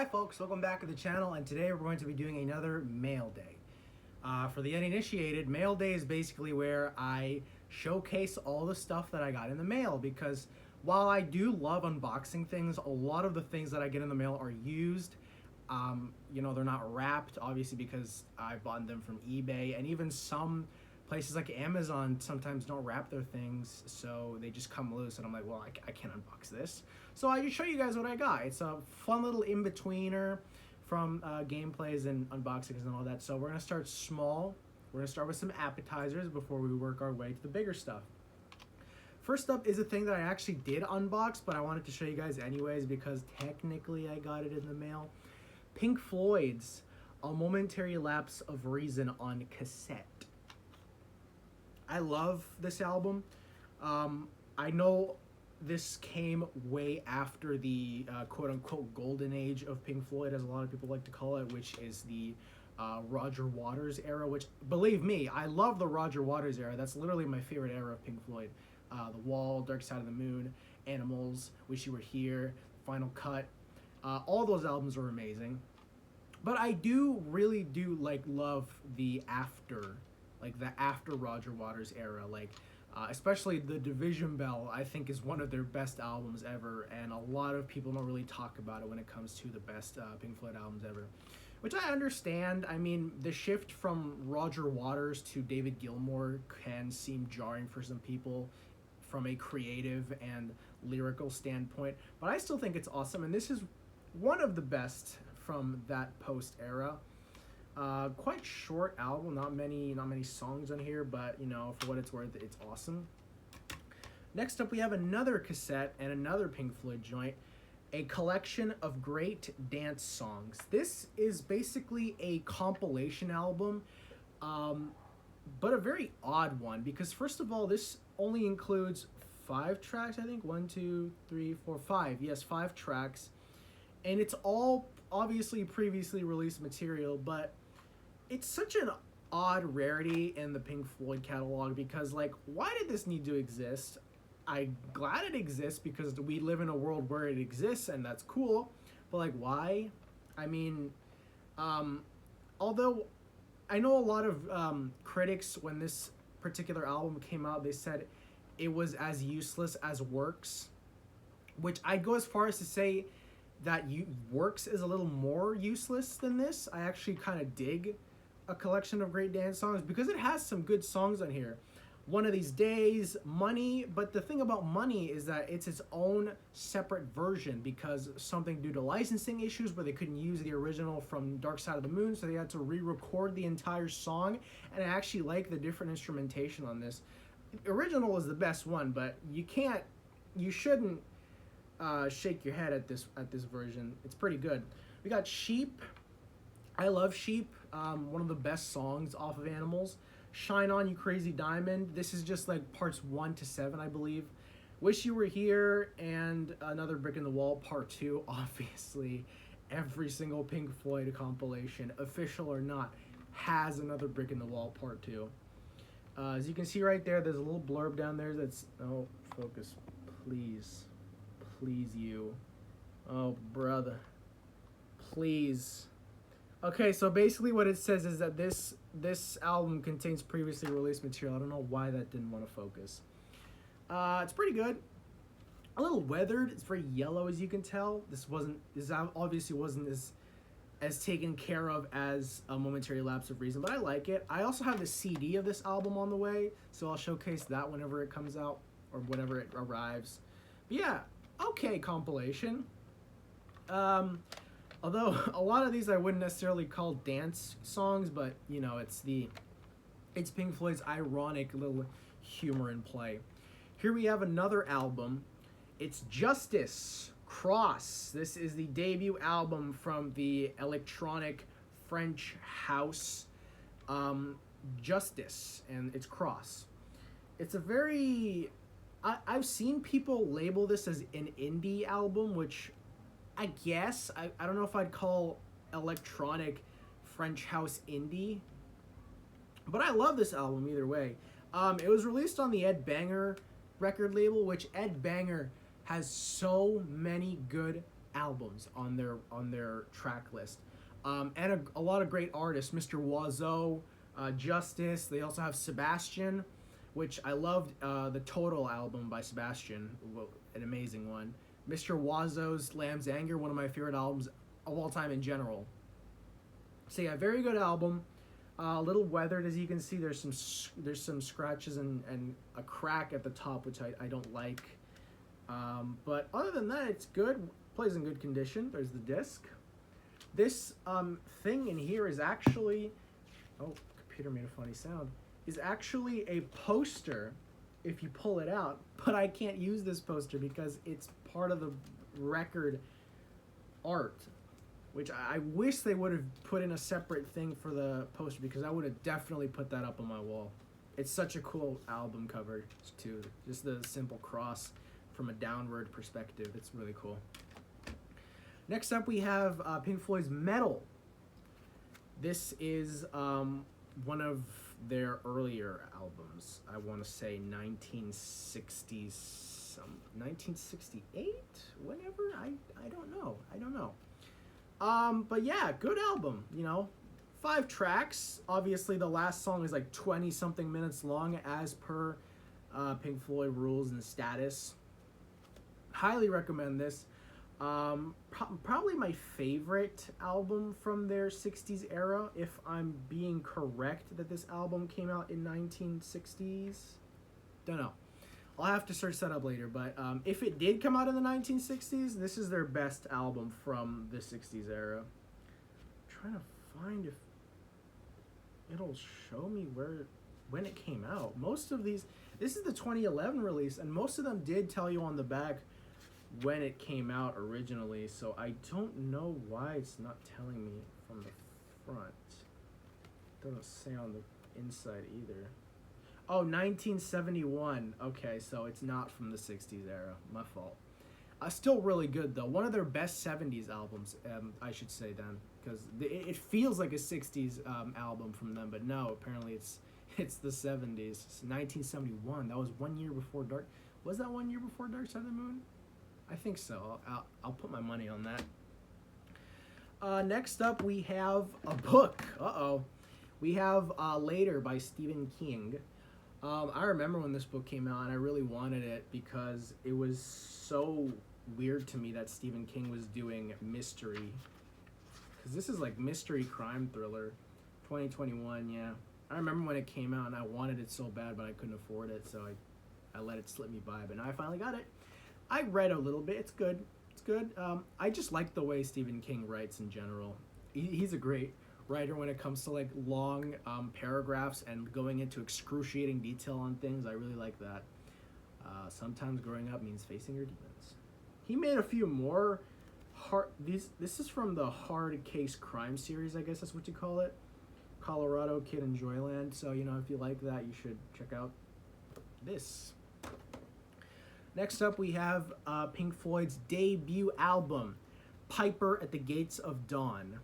Hi folks, welcome back to the channel, and today we're going to be doing another mail day. For the uninitiated, mail day is basically where I showcase all the stuff that I got in the mail, because while I do love unboxing things, a lot of the things that I get in the mail are used. They're not wrapped, obviously, because I bought them from eBay, and even some places like Amazon sometimes don't wrap their things, so they just come loose, and I'm like, well, I can't unbox this. So I just show you guys what I got. It's a fun little in-betweener from gameplays and unboxings and all that. So we're going to start small. We're going to start with some appetizers before we work our way to the bigger stuff. First up is a thing that I actually did unbox, but I wanted to show you guys anyways because technically I got it in the mail. Pink Floyd's A Momentary Lapse of Reason on cassette. I love this album. I know this came way after the quote-unquote golden age of Pink Floyd, as a lot of people like to call it, which is the Roger Waters era, which, believe me, I love the Roger Waters era. That's literally my favorite era of Pink Floyd. The Wall, Dark Side of the Moon, Animals, Wish You Were Here, Final Cut. All those albums were amazing. But I really do love the after Roger Waters era, especially the Division Bell, I think is one of their best albums ever, and a lot of people don't really talk about it when it comes to the best Pink Floyd albums ever, which I understand. I mean, the shift from Roger Waters to David Gilmour can seem jarring for some people from a creative and lyrical standpoint, but I still think it's awesome, and this is one of the best from that post era. Quite short album, not many songs on here, but for what it's worth, it's awesome. Next up, we have another cassette and another Pink Floyd joint, a collection of great dance songs. This is basically a compilation album, but a very odd one, because first of all, this only includes 5 tracks, I think. 1, 2, 3, 4, 5. Yes, 5 tracks, and it's all obviously previously released material, but it's such an odd rarity in the Pink Floyd catalog, because why did this need to exist? I'm glad it exists because we live in a world where it exists, and that's cool, but why? I mean, although I know a lot of critics, when this particular album came out, they said it was as useless as Works, which I go as far as to say that Works is a little more useless than this. I actually kind of dig a collection of great dance songs because it has some good songs on here. One of These Days, Money, but the thing about Money is that it's its own separate version because something due to licensing issues where they couldn't use the original from Dark Side of the Moon, so they had to re-record the entire song, and I actually like the different instrumentation on this. The original is the best one, but you shouldn't shake your head at this version. It's pretty good. We got Sheep. I love Sheep. One of the best songs off of Animals. Shine On You Crazy Diamond. This is just parts 1 to 7, I believe. Wish You Were Here and Another Brick in the Wall part 2. Obviously, every single Pink Floyd compilation, official or not, has Another Brick in the Wall part 2. As you can see right there, there's a little blurb down there that's... Oh, focus, please. Please, you. Oh, brother. Please. Okay, so basically what it says is that this album contains previously released material. I don't know why that didn't want to focus. It's pretty good. A little weathered. It's very yellow, as you can tell. This obviously wasn't as taken care of as A Momentary Lapse of Reason, but I like it. I also have the CD of this album on the way, so I'll showcase that whenever it comes out or whenever it arrives. But yeah, okay compilation. Although a lot of these I wouldn't necessarily call dance songs, but it's Pink Floyd's ironic little humor in play. Here we have another album. It's Justice, Cross. This is the debut album from the electronic French house Justice, and it's Cross. It's a very... I've seen people label this as an indie album, which I guess, I don't know if I'd call electronic French house indie, but I love this album either way. It was released on the Ed Banger record label, which Ed Banger has so many good albums on their track list, and a lot of great artists. Mr. Wazo, Justice. They also have Sebastian, which I loved. The Total album by Sebastian, an amazing one. Mr. Wazo's Lamb's Anger, one of my favorite albums of all time in general. So yeah, very good album. A little weathered, as you can see. There's some scratches and a crack at the top, which I don't like. But other than that, it's good. Plays in good condition. There's the disc. This thing in here is actually, oh, computer made a funny sound. Is actually a poster if you pull it out, but I can't use this poster because it's part of the record art, which I wish they would have put in a separate thing for the poster, because I would have definitely put that up on my wall. It's such a cool album cover too. Just the simple cross from a downward perspective. It's really cool. Next up we have Pink Floyd's Metal. This is one of their earlier albums. I want to say 1960s, 1968, whenever. I don't know. But yeah, good album. 5 tracks. Obviously, the last song is like 20 something minutes long, as per Pink Floyd rules and status. Highly recommend this. Probably my favorite album from their 60s era, if I'm being correct that this album came out in 1960s. Don't know. I'll have to search that up later, but if it did come out in the 1960s, this is their best album from the 60s era. I'm trying to find if it'll show me when it came out. Most of these, this is the 2011 release, and most of them did tell you on the back when it came out originally, so I don't know why it's not telling me from the front. It doesn't say on the inside either. Oh, 1971. Okay, so it's not from the 60s era. My fault. Still really good, though. One of their best 70s albums, I should say then, because it feels like a 60s album from them, but no, apparently it's the 70s. It's 1971. That was 1 year before Dark. Was that 1 year before Dark Side of the Moon? I think so. I'll put my money on that. Next up, we have a book. We have Later by Stephen King. I remember when this book came out, and I really wanted it because it was so weird to me that Stephen King was doing mystery. Because this is like mystery crime thriller. 2021, yeah. I remember when it came out, and I wanted it so bad, but I couldn't afford it, so I let it slip me by. But now I finally got it. I read a little bit. It's good. I just like the way Stephen King writes in general. He's a great writer when it comes to like long paragraphs and going into excruciating detail on things. I really like that. Sometimes growing up means facing your demons. He made a few more this is from the Hard Case Crime series, I guess that's what you call it. Colorado Kid in Joyland. So, if you like that, you should check out this. Next up, we have Pink Floyd's debut album, Piper at the Gates of Dawn.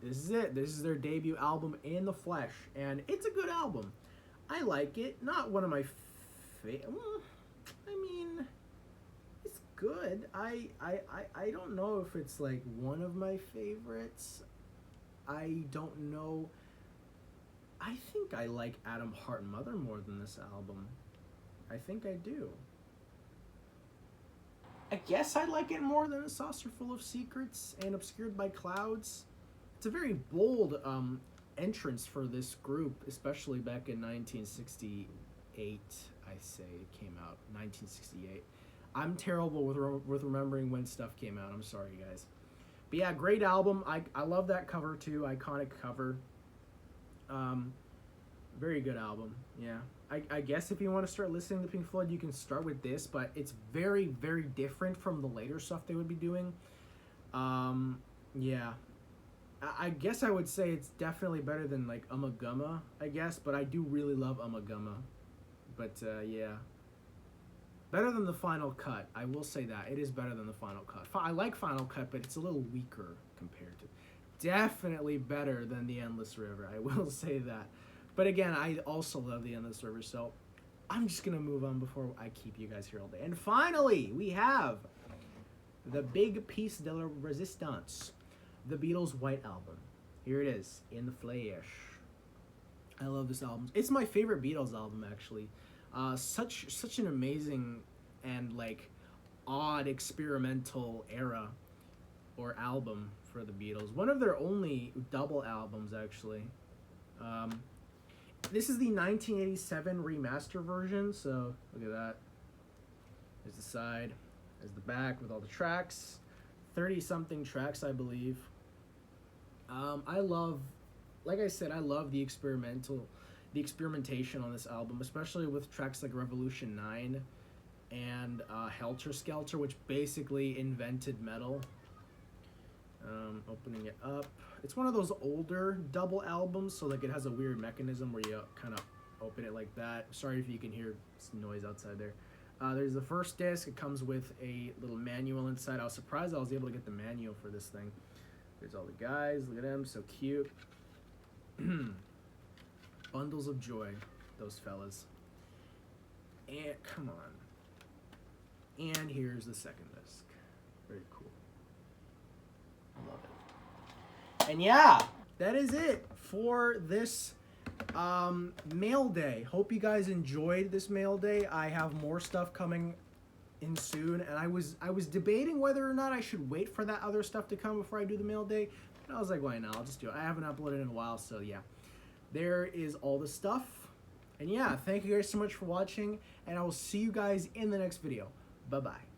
This is it. This is their debut album in the flesh, and it's a good album. I like it. Not one of my favorite. It's good. I don't know if it's like one of my favorites. I don't know. I think I like Adam Heart Mother more than this album. I think I do. I guess I like it more than A Saucer Full of Secrets and Obscured by Clouds. It's a very bold entrance for this group, especially back in 1968, I say it came out, 1968. I'm terrible with remembering when stuff came out. I'm sorry, guys. But yeah, great album. I love that cover, too. Iconic cover. Very good album, yeah. I guess if you want to start listening to Pink Floyd, you can start with this, but it's very, very different from the later stuff they would be doing. Yeah. I guess I would say it's definitely better than, like, Ummagumma, I guess, but I do really love Ummagumma. But, yeah. Better than the Final Cut, I will say that. It is better than the Final Cut. I like Final Cut, but it's a little weaker compared to... Definitely better than The Endless River, I will say that. But again, I also love The Endless River, so I'm just going to move on before I keep you guys here all day. And finally, we have the big piece de la resistance, the Beatles' White Album. Here it is, in the flesh. I love this album. It's my favorite Beatles album, actually. Such an amazing and like odd experimental era or album for the Beatles. One of their only double albums, actually. This is the 1987 remaster version, so look at that. There's the side, there's the back with all the tracks. 30-something tracks, I believe. I love, like I said, I love the experimentation on this album, especially with tracks like Revolution 9 and Helter Skelter, which basically invented metal. Opening it up. It's one of those older double albums, so like it has a weird mechanism where you kind of open it like that. Sorry if you can hear some noise outside there. There's the first disc. It comes with a little manual inside. I was surprised I was able to get the manual for this thing. There's all the guys. Look at them, so cute. Bundles of joy, those fellas. And come on. And here's the second disc. Very cool. I love it. And yeah, that is it for this mail day. Hope you guys enjoyed this mail day. I have more stuff coming in soon, and I was debating whether or not I should wait for that other stuff to come before I do the mail day. And I was like, why not? I'll just do it. I haven't uploaded in a while, so yeah. There is all the stuff. And yeah, thank you guys so much for watching, and I will see you guys in the next video. Bye-bye.